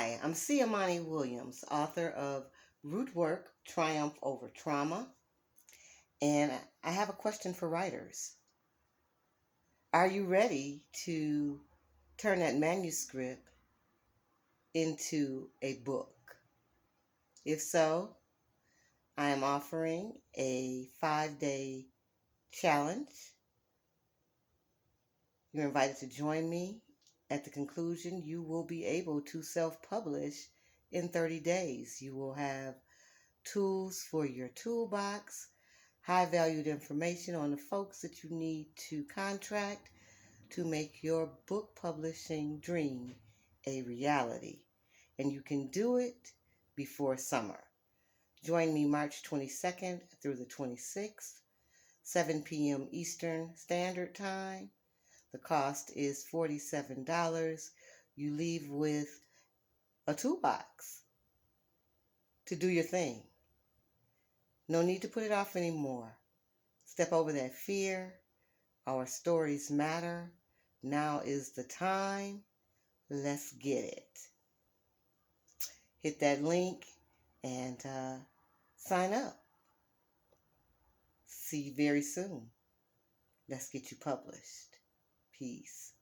Hi, I'm CImaniWilliams, author of Root Work, Triumph Over Trauma, and I have a question for writers. Are you ready to turn that manuscript into a book? If so, I am offering a 5-day challenge. You're invited to join me. At the conclusion, you will be able to self-publish in 30 days. You will have tools for your toolbox, high-valued information on the folks that you need to contract to make your book publishing dream a reality. And you can do it before summer. Join me March 22nd through the 26th, 7 p.m. Eastern Standard Time. The cost is $47. You leave with a toolbox to do your thing. No need to put it off anymore. Step over that fear. Our stories matter. Now is the time. Let's get it. Hit that link and sign up. See you very soon. Let's get you published. Peace.